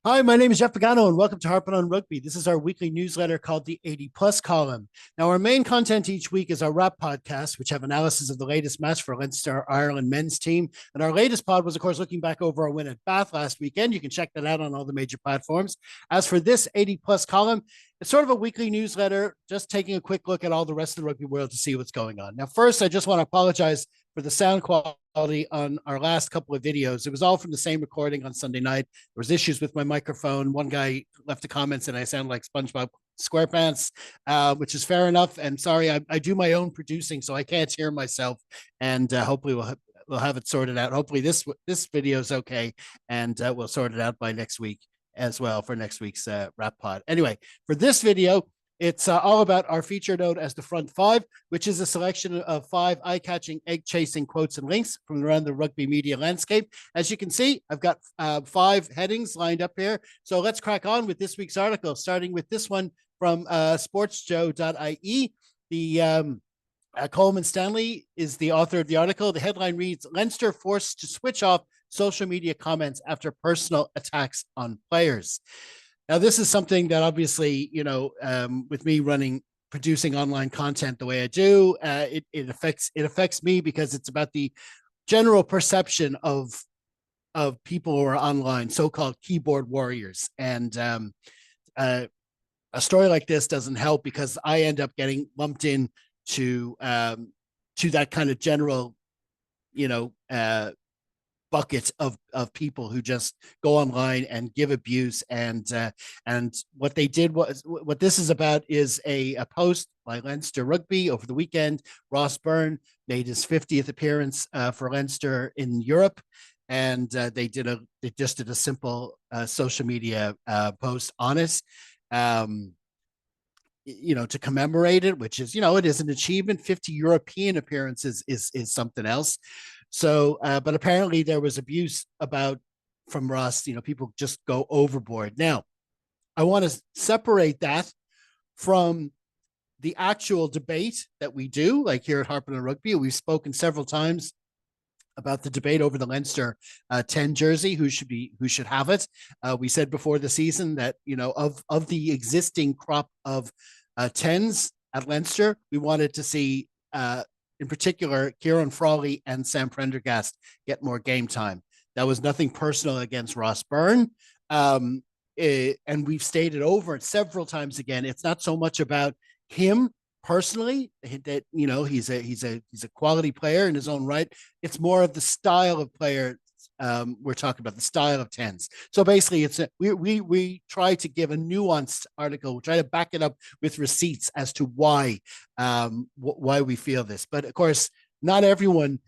Hi, my name is Jeff Pagano, and welcome to Harping on Rugby. This is our weekly newsletter called the 80 Plus column. Now, our main content each week is our Wrap podcast, which have analysis of the latest match for Leinster Ireland men's team. And our latest pod was, of course, looking back over our win at Bath last weekend. You can check that out on all the major platforms. As for this 80 Plus column, it's sort of a weekly newsletter, just taking a quick look at all the rest of the rugby world to see what's going on. Now, first, I just want to apologize for the sound quality on our last couple of videos. It was all from the same recording on Sunday night. There was issues with my microphone. One guy left the comments and I sound like SpongeBob SquarePants, which is fair enough. And sorry, I do my own producing, so I can't hear myself. And hopefully we'll have it sorted out. Hopefully this video is okay, and we'll sort it out by next week as well for next week's wrap pod. Anyway, for this video, it's all about our feature note as the front five, which is a selection of 5 eye-catching, egg-chasing quotes and links from around the rugby media landscape. As you can see, I've got 5 headings lined up here. So let's crack on with this week's article, starting with this one from sportsjoe.ie. The Coleman Stanley is the author of the article. The headline reads, Leinster forced to switch off social media comments after personal attacks on players. Now, this is something that obviously, with me producing online content the way I do, it affects me because it's about the general perception of people who are online, so-called keyboard warriors. And a story like this doesn't help because I end up getting lumped in to that kind of general, bucket of people who just go online and give abuse. And what they did was, what this is about is a post by Leinster Rugby over the weekend. Ross Byrne made his 50th appearance for Leinster in Europe. And they just did a simple social media post on it. To commemorate it, which is, it is an achievement. 50 European appearances is something else. So, but apparently there was abuse from Ross. People just go overboard. Now, I want to separate that from the actual debate that we do, like here at Harping on Rugby. We've spoken several times about the debate over the Leinster 10 jersey, who should have it. We said before the season that, of the existing crop of 10s at Leinster, we wanted to see in particular, Kieran Frawley and Sam Prendergast get more game time. That was nothing personal against Ross Byrne. And we've stated over it several times again, it's not so much about him personally, that, he's a quality player in his own right. It's more of the style of player. We're talking about the style of 10s. So basically, we try to give a nuanced article. We try to back it up with receipts as to why we feel this. But of course, not everyone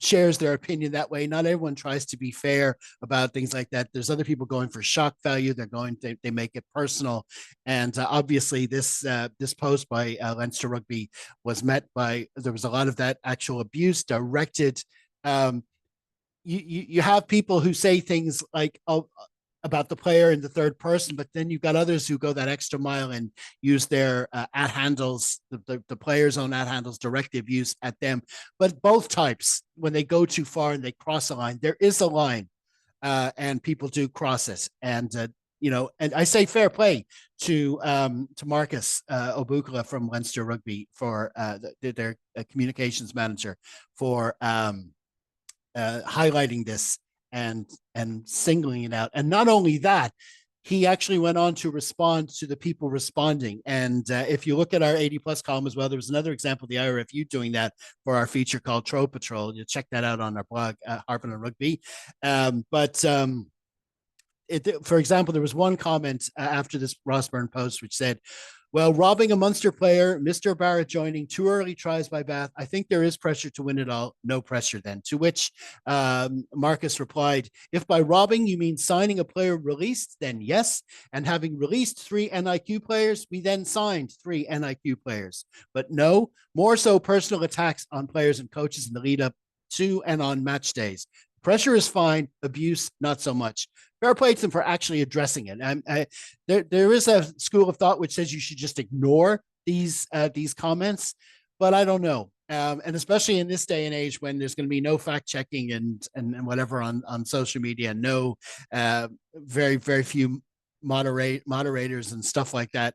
shares their opinion that way. Not everyone tries to be fair about things like that. There's other people going for shock value. They make it personal. And obviously this post by Leinster Rugby was met by, there was a lot of that actual abuse directed. You have people who say things like about the player in the third person, but then you've got others who go that extra mile and use their at handles, the player's own at handles, directive use at them. But both types, when they go too far and they cross a line, there is a line, and people do cross it. And and I say fair play to Marcus Obukala from Leinster Rugby for their communications manager for highlighting this and singling it out. And not only that, he actually went on to respond to the people responding. And if you look at our 80 plus column as well, there was another example of the IRFU doing that for our feature called Troll Patrol. You check that out on our blog, Harping on Rugby. For example, there was one comment after this Ross Byrne post which said, well, robbing a Munster player, Mr. Barrett joining 2 early tries by Bath. I think there is pressure to win it all. No pressure then. To which Marcus replied, if by robbing you mean signing a player released, then yes. And having released 3 NIQ players, we then signed 3 NIQ players. But no, more so personal attacks on players and coaches in the lead up to and on match days. Pressure is fine, abuse, not so much. Fair play to them for actually addressing it. There is a school of thought which says you should just ignore these comments, but I don't know. And especially in this day and age when there's going to be no fact checking and whatever on social media, no very few moderators and stuff like that.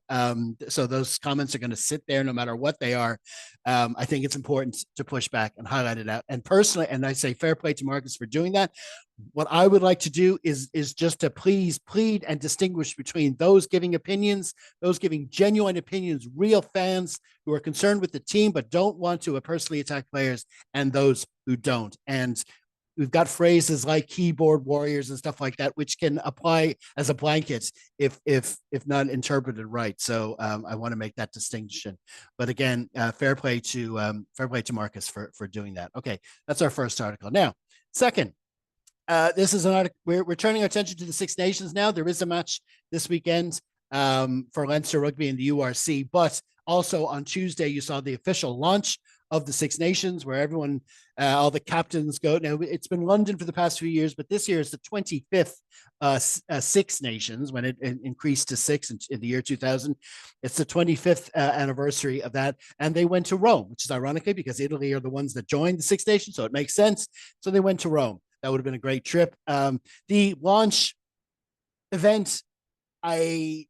So those comments are going to sit there no matter what they are. I think it's important to push back and highlight it out. And personally, and I say fair play to Marcus for doing that. What I would like to do is just to plead and distinguish between those giving opinions, those giving genuine opinions, real fans who are concerned with the team but don't want to personally attack players, and those who don't. And we've got phrases like keyboard warriors and stuff like that, which can apply as a blanket if not interpreted right. So I want to make that distinction. But again, fair play to Marcus for doing that. Okay, that's our first article. Now, second, this is an article. We're turning our attention to the Six Nations now. There is a match this weekend for Leinster Rugby in the URC, but also on Tuesday you saw the official launch of the Six Nations, where everyone, all the captains go. Now, it's been London for the past few years, but this year is the 25th Six Nations, when it increased to six in the year 2000. It's the 25th anniversary of that. And they went to Rome, which is ironically because Italy are the ones that joined the Six Nations, so it makes sense. So they went to Rome. That would have been a great trip. The launch event, I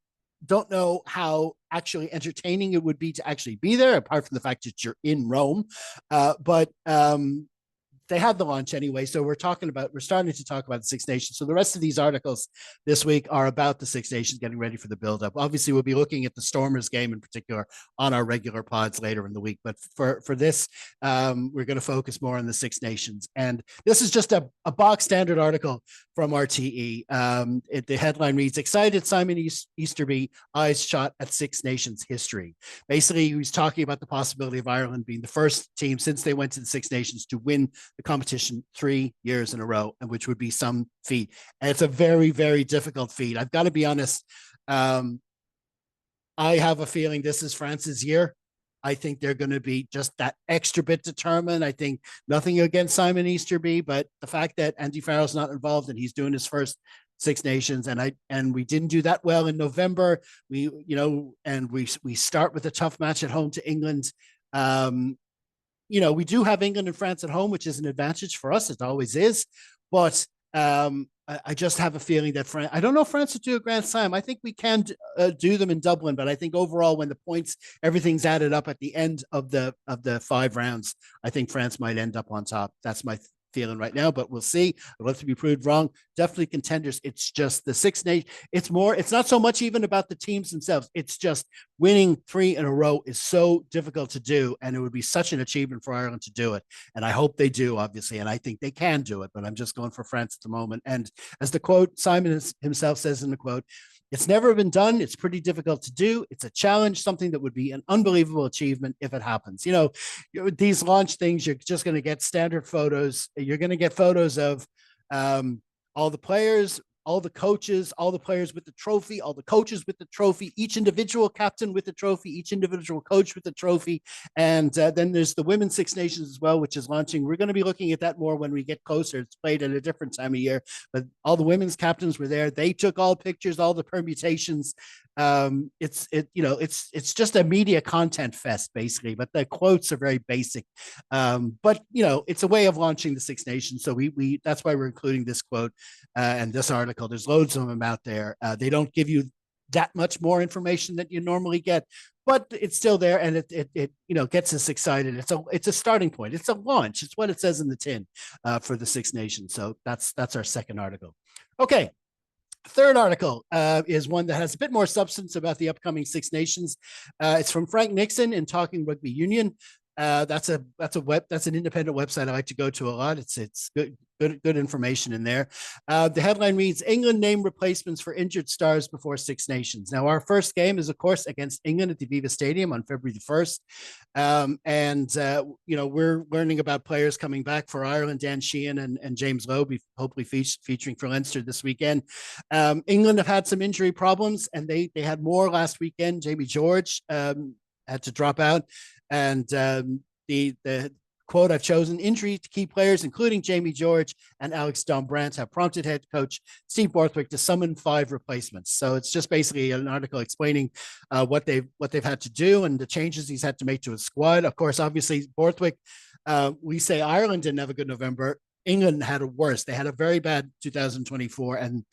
don't know how actually entertaining it would be to actually be there, apart from the fact that you're in Rome. But they had the launch anyway. So we're starting to talk about the Six Nations. So the rest of these articles this week are about the Six Nations getting ready for the build-up. Obviously, we'll be looking at the Stormers game in particular on our regular pods later in the week. But for this, we're going to focus more on the Six Nations. And this is just a box standard article from RTE. The headline reads, "Excited Simon Easterby eyes shot at Six Nations history." Basically, he was talking about the possibility of Ireland being the first team since they went to the Six Nations to win the competition 3 years in a row, and which would be some feat. And it's a very, very difficult feat. I've got to be honest. I have a feeling this is France's year. I think they're going to be just that extra bit determined. I think nothing against Simon Easterby, but the fact that Andy Farrell's not involved and he's doing his first Six Nations, and we didn't do that well in November. We start with a tough match at home to England. We do have England and France at home, which is an advantage for us. It always is. But I just have a feeling that France, I don't know if France will do a Grand Slam. I think we can do them in Dublin, but I think overall, when the points, everything's added up at the end of the 5 rounds, I think France might end up on top. That's my feeling right now, but we'll see. I'd love to be proved wrong. Definitely contenders. It's just the Six Nations. It's not so much even about the teams themselves. It's just winning 3 in a row is so difficult to do, and it would be such an achievement for Ireland to do it. And I hope they do, obviously, and I think they can do it, but I'm just going for France at the moment. And as the quote, Simon himself says in the quote, "It's never been done. It's pretty difficult to do. It's a challenge, something that would be an unbelievable achievement if it happens." These launch things, you're just going to get standard photos. You're going to get photos of all the players, all the coaches, all the players with the trophy, all the coaches with the trophy, each individual captain with the trophy, each individual coach with the trophy. And then there's the Women's Six Nations as well, which is launching. We're going to be looking at that more when we get closer. It's played at a different time of year, but all the women's captains were there. They took all pictures, all the permutations. It's just a media content fest, basically, but the quotes are very basic. But it's a way of launching the Six Nations. So we that's why we're including this quote and this article. There's loads of them out there. They don't give you that much more information that you normally get, but it's still there, and it gets us excited. It's a starting point. It's a launch. It's what it says in the tin for the Six Nations. So that's our second article. Okay. Third article is one that has a bit more substance about the upcoming Six Nations. It's from Frank Nixon in Talking Rugby Union. That's an independent website I like to go to a lot. It's good information in there. The headline reads, "England name replacements for injured stars before Six Nations." Now, our first game is, of course, against England at the Viva Stadium on February the 1st. We're learning about players coming back for Ireland. Dan Sheehan and James Lowe, hopefully featuring for Leinster this weekend. England have had some injury problems, and they had more last weekend. Jamie George had to drop out. And the Quote, I've chosen injury to key players, including Jamie George and Alex Dombrandt, have prompted head coach Steve Borthwick to summon 5 replacements. So it's just basically an article explaining what they've had to do and the changes he's had to make to his squad. Of course, obviously, Borthwick, we say Ireland didn't have a good November. England had it worse. They had a very bad 2024, and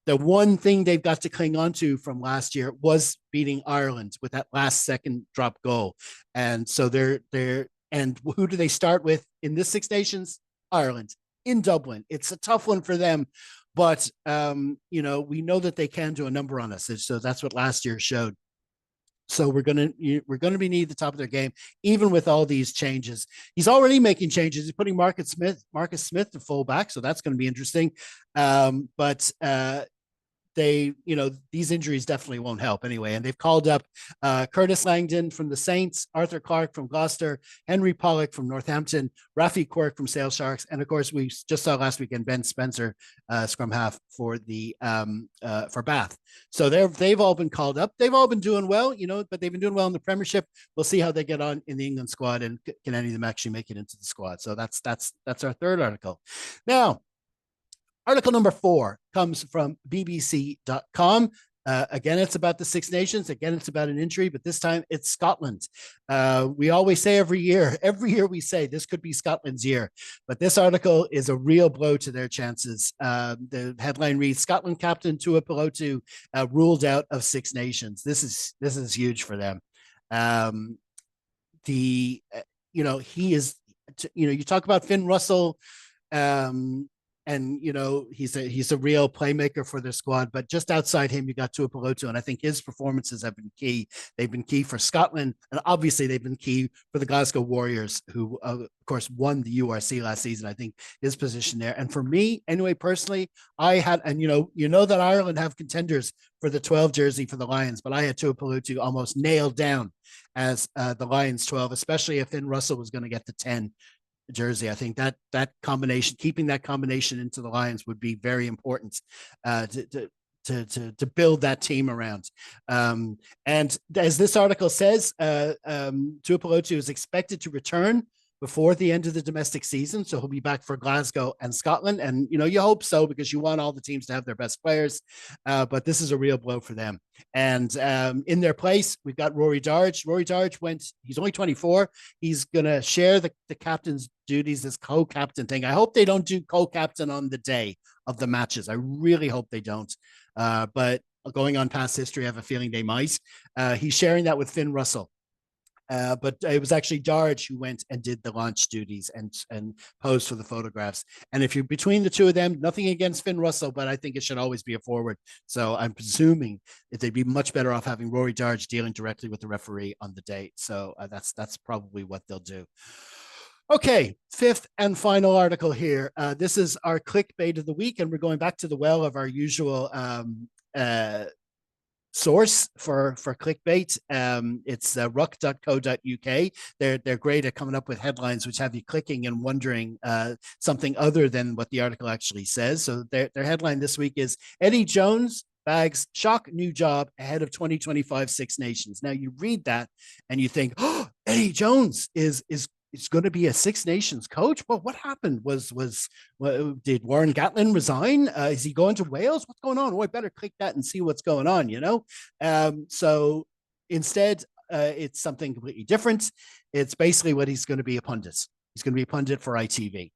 the one thing they've got to cling on to from last year was beating Ireland with that last second drop goal. And so and who do they start with in this Six Nations? Ireland in Dublin. It's a tough one for them, but we know that they can do a number on us. So that's what last year showed. So we're gonna be needing the top of their game, even with all these changes. He's already making changes. He's putting Marcus Smith to fullback, so that's going to be interesting. But these injuries definitely won't help anyway. And they've called up Curtis Langdon from the Saints, Arthur Clark from Gloucester, Henry Pollock from Northampton, Rafi Quirk from Sale Sharks, and of course we just saw last weekend Ben Spencer, scrum half for Bath. So they've all been called up. They've all been doing well, but they've been doing well in the Premiership. We'll see how they get on in the England squad, and can any of them actually make it into the squad. So that's our third article. Now, article number 4 comes from bbc.com. Again, it's about the Six Nations. Again, it's about an injury, but this time it's Scotland. We always say every year we say this could be Scotland's year, but this article is a real blow to their chances. The headline reads, Scotland captain Tua Pilotu ruled out of Six Nations. This is huge for them. He is, you talk about Finn Russell, and he's a real playmaker for their squad, but just outside him you got Tuipulotu, and I think his performances have been key. They've been key for Scotland, and obviously they've been key for the Glasgow Warriors, who of course won the URC last season. I think his position there, and for me anyway, personally, I had, and that Ireland have contenders for the 12 jersey for the Lions, but I had Tuipulotu almost nailed down as the Lions 12, especially if Finn Russell was going to get the 10 jersey. I think that combination, keeping that combination into the Lions, would be very important to build that team around. And as this article says, Tuipulotu is expected to return before the end of the domestic season, so he'll be back for Glasgow and Scotland, and you hope so, because you want all the teams to have their best players, but this is a real blow for them. And in their place, we've got Rory Darge. Rory Darge he's only 24. He's going to share the captain's duties, this co-captain thing. I hope they don't do co-captain on the day of the matches. I really hope they don't. But going on past history, I have a feeling they might. He's sharing that with Finn Russell. But it was actually Darge who went and did the launch duties and posed for the photographs. And if you're between the two of them, nothing against Finn Russell, but I think it should always be a forward. So I'm presuming that they'd be much better off having Rory Darge dealing directly with the referee on the date. So that's probably what they'll do. Okay, 5th and final article here. This is our clickbait of the week, and we're going back to the well of our usual source for clickbait. It's ruck.co.uk. They're great at coming up with headlines which have you clicking and wondering something other than what the article actually says. So their headline this week is Eddie Jones bags shock new job ahead of 2025 Six Nations. Now you read that and you think, oh, Eddie Jones is going to be a Six Nations coach. Well, what happened? Did Warren Gatlin resign? Is he going to Wales? What's going on? Oh, I better click that and see what's going on, So instead, it's something completely different. It's basically what he's going to be a pundit. He's going to be a pundit for ITV.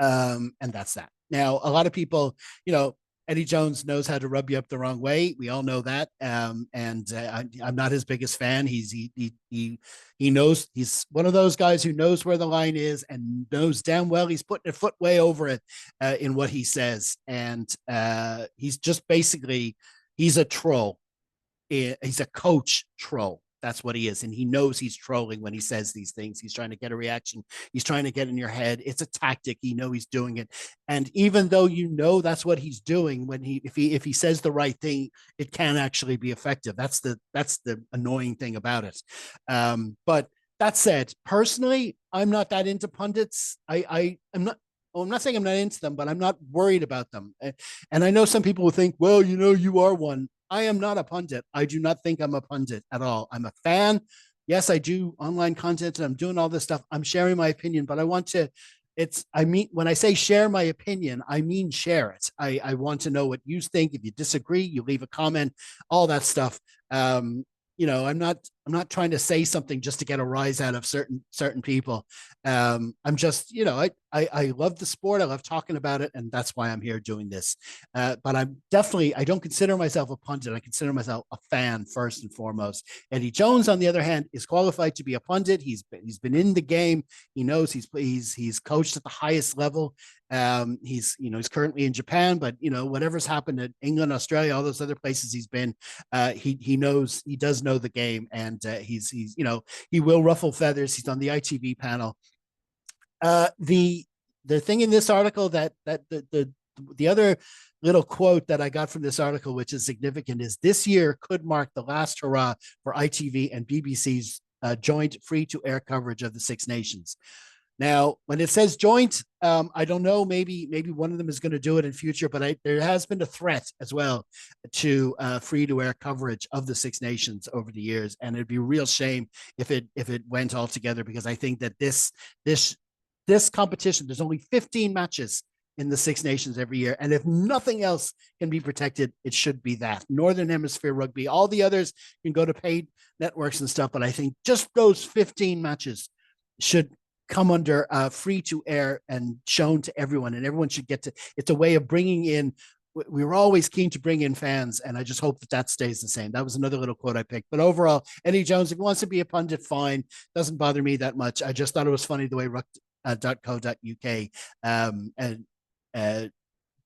And that's that. Now, a lot of people, Eddie Jones knows how to rub you up the wrong way. We all know that. I'm not his biggest fan. He knows, he's one of those guys who knows where the line is and knows damn well he's putting a foot way over it in what he says. And he's just basically, he's a troll. He's a coach troll. That's what he is. And he knows he's trolling when he says these things. He's trying to get a reaction. He's trying to get in your head. It's a tactic. You know he's doing it. And even though that's what he's doing, if he says the right thing, it can actually be effective. That's the annoying thing about it. But that said, personally, I'm not that into pundits. I'm not saying I'm not into them, but I'm not worried about them. And I know some people will think, well, you are one. I am not a pundit. I do not think I'm a pundit at all. I'm a fan yes, I do online content and I'm doing all this stuff. I'm sharing my opinion, but I want to, I mean, when I say share my opinion, I mean share it. I want to know what you think. If you disagree, you leave a comment, all that stuff. Um, I'm not trying to say something just to get a rise out of certain people. I'm just, I love the sport. I love talking about it, and that's why I'm here doing this. But I don't consider myself a pundit. I consider myself a fan first and foremost. Eddie Jones, on the other hand, is qualified to be a pundit. He's been in the game. He knows he's coached at the highest level. He's currently in Japan, but whatever's happened at England, Australia, all those other places he's been, he does know the game, and he will ruffle feathers. He's on the ITV panel. The thing in this article the other little quote that I got from this article, which is significant, is this year could mark the last hurrah for ITV and BBC's joint free-to-air coverage of the Six Nations. Now, when it says joint, I don't know. Maybe one of them is going to do it in future, but there has been a threat as well to free-to-air coverage of the Six Nations over the years, and it'd be a real shame if it went all together, because I think that this competition, there's only 15 matches in the Six Nations every year, and if nothing else can be protected, it should be that. Northern Hemisphere rugby, all the others can go to paid networks and stuff, but I think just those 15 matches should come under free to air and shown to everyone, and everyone should get to. It's a way of bringing in. We were always keen to bring in fans, and I just hope that stays the same. That was another little quote I picked. But overall, Eddie Jones, if he wants to be a pundit, fine. Doesn't bother me that much. I just thought it was funny the way ruck.co.uk and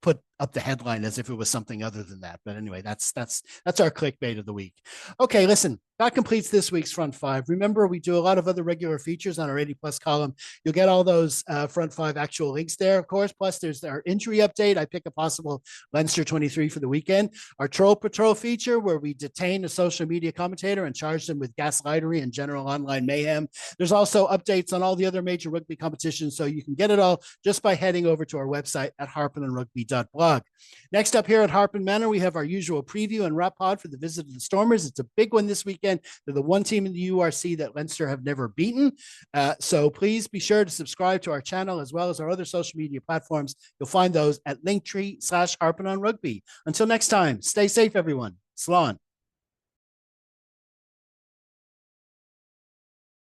put up the headline as if it was something other than that. But anyway, that's our clickbait of the week. Okay, listen, that completes this week's Front Five. Remember, we do a lot of other regular features on our 80 plus column. You'll get all those Front Five actual links there, of course. Plus, there's our injury update. I pick a possible Leinster 23 for the weekend. Our Troll Patrol feature, where we detain a social media commentator and charge them with gaslightery and general online mayhem. There's also updates on all the other major rugby competitions, so you can get it all just by heading over to our website at harpinonrugby.blog. Next up here at Harpin Manor, we have our usual preview and wrap pod for the visit of the Stormers. It's a big one this weekend. They're the one team in the URC that Leinster have never beaten. So please be sure to subscribe to our channel as well as our other social media platforms. You'll find those at linktree/harpinonrugby. Until next time, stay safe, everyone. Slán.